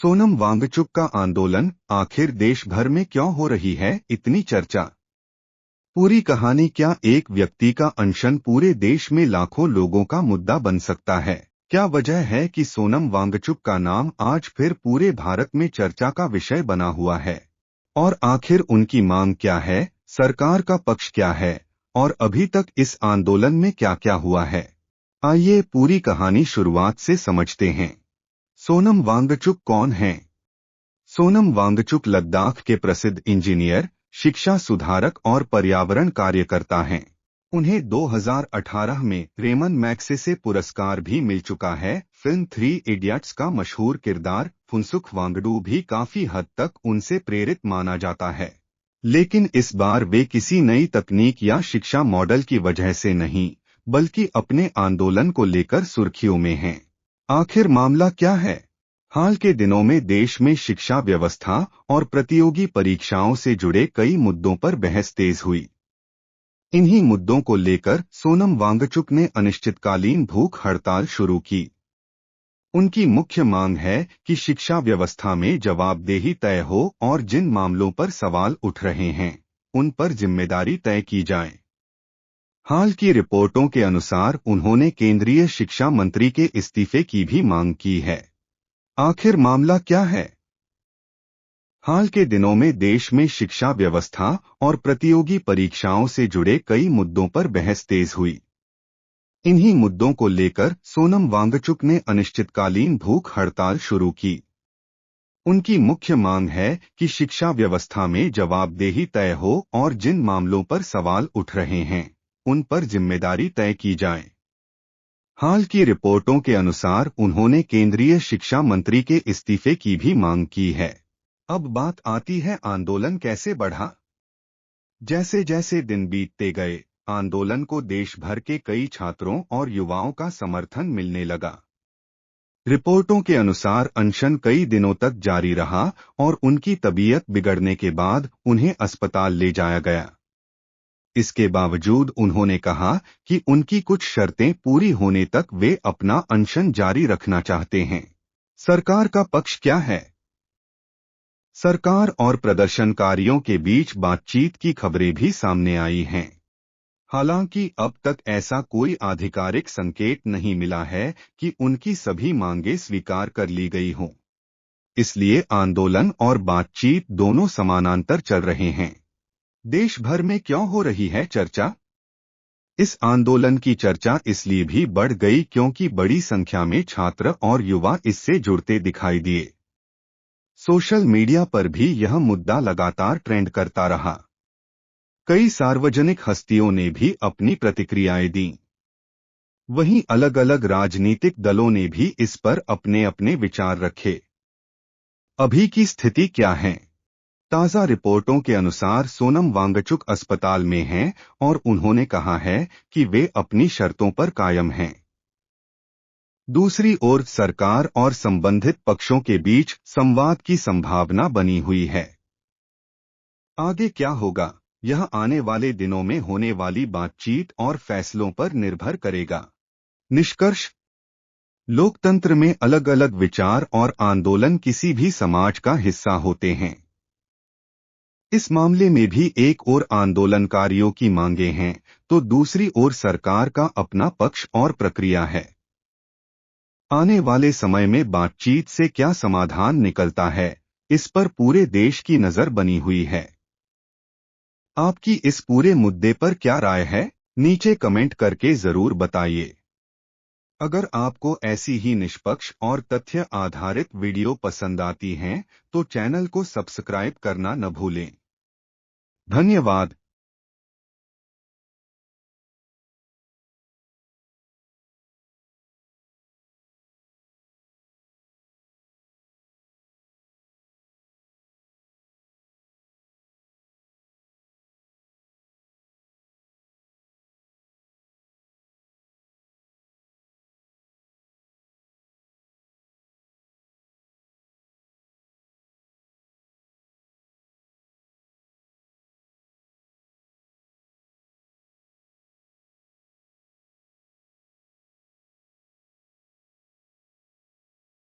सोनम वांगचुक का आंदोलन, आखिर देश भर में क्यों हो रही है इतनी चर्चा? पूरी कहानी। क्या एक व्यक्ति का अनशन पूरे देश में लाखों लोगों का मुद्दा बन सकता है? क्या वजह है कि सोनम वांगचुक का नाम आज फिर पूरे भारत में चर्चा का विषय बना हुआ है? और आखिर उनकी मांग क्या है, सरकार का पक्ष क्या है, और अभी तक इस आंदोलन में क्या क्या हुआ है? आइए पूरी कहानी शुरुआत से समझते हैं। सोनम वांगचुक कौन हैं? सोनम वांगचुक लद्दाख के प्रसिद्ध इंजीनियर, शिक्षा सुधारक और पर्यावरण कार्यकर्ता हैं। उन्हें 2018 में रेमन मैग्सेसे पुरस्कार भी मिल चुका है। फिल्म 3 इडियट्स का मशहूर किरदार फुनसुक वांगडू भी काफी हद तक उनसे प्रेरित माना जाता है। लेकिन इस बार वे किसी नई तकनीक या शिक्षा मॉडल की वजह से नहीं, बल्कि अपने आंदोलन को लेकर सुर्खियों में हैं। आखिर मामला क्या है? हाल के दिनों में देश में शिक्षा व्यवस्था और प्रतियोगी परीक्षाओं से जुड़े कई मुद्दों पर बहस तेज हुई। इन्हीं मुद्दों को लेकर सोनम वांगचुक ने अनिश्चितकालीन भूख हड़ताल शुरू की। उनकी मुख्य मांग है कि शिक्षा व्यवस्था में जवाबदेही तय हो और जिन मामलों पर सवाल उठ रहे हैं, उन पर जिम्मेदारी तय की जाए। हाल की रिपोर्टों के अनुसार उन्होंने केंद्रीय शिक्षा मंत्री के इस्तीफे की भी मांग की है। आखिर मामला क्या है? हाल के दिनों में देश में शिक्षा व्यवस्था और प्रतियोगी परीक्षाओं से जुड़े कई मुद्दों पर बहस तेज हुई। इन्हीं मुद्दों को लेकर सोनम वांगचुक ने अनिश्चितकालीन भूख हड़ताल शुरू की। उनकी मुख्य मांग है कि शिक्षा व्यवस्था में जवाबदेही तय हो और जिन मामलों पर सवाल उठ रहे हैं, उन पर जिम्मेदारी तय की जाए। हाल की रिपोर्टों के अनुसार उन्होंने केंद्रीय शिक्षा मंत्री के इस्तीफे की भी मांग की है। अब बात आती है, आंदोलन कैसे बढ़ा? जैसे जैसे दिन बीतते गए, आंदोलन को देश भर के कई छात्रों और युवाओं का समर्थन मिलने लगा। रिपोर्टों के अनुसार अनशन कई दिनों तक जारी रहा और उनकी तबीयत बिगड़ने के बाद उन्हें अस्पताल ले जाया गया। इसके बावजूद उन्होंने कहा कि उनकी कुछ शर्तें पूरी होने तक वे अपना अनशन जारी रखना चाहते हैं। सरकार का पक्ष क्या है? सरकार और प्रदर्शनकारियों के बीच बातचीत की खबरें भी सामने आई हैं। हालांकि अब तक ऐसा कोई आधिकारिक संकेत नहीं मिला है कि उनकी सभी मांगें स्वीकार कर ली गई हों। इसलिए आंदोलन और बातचीत दोनों समानांतर चल रहे हैं। देश भर में क्यों हो रही है चर्चा? इस आंदोलन की चर्चा इसलिए भी बढ़ गई क्योंकि बड़ी संख्या में छात्र और युवा इससे जुड़ते दिखाई दिए। सोशल मीडिया पर भी यह मुद्दा लगातार ट्रेंड करता रहा। कई सार्वजनिक हस्तियों ने भी अपनी प्रतिक्रियाएं दी। वहीं अलग अलग राजनीतिक दलों ने भी इस पर अपने अपने विचार रखे। अभी की स्थिति क्या है? ताज़ा रिपोर्टों के अनुसार सोनम वांगचुक अस्पताल में हैं और उन्होंने कहा है कि वे अपनी शर्तों पर कायम हैं। दूसरी ओर सरकार और संबंधित पक्षों के बीच संवाद की संभावना बनी हुई है। आगे क्या होगा, यह आने वाले दिनों में होने वाली बातचीत और फैसलों पर निर्भर करेगा। निष्कर्ष: लोकतंत्र में अलग अलग विचार और आंदोलन किसी भी समाज का हिस्सा होते हैं। इस मामले में भी एक ओर आंदोलनकारियों की मांगें हैं, तो दूसरी ओर सरकार का अपना पक्ष और प्रक्रिया है। आने वाले समय में बातचीत से क्या समाधान निकलता है, इस पर पूरे देश की नजर बनी हुई है। आपकी इस पूरे मुद्दे पर क्या राय है? नीचे कमेंट करके जरूर बताइए। अगर आपको ऐसी ही निष्पक्ष और तथ्य आधारित वीडियो पसंद आती हैं, तो चैनल को सब्सक्राइब करना न भूलें। धन्यवाद।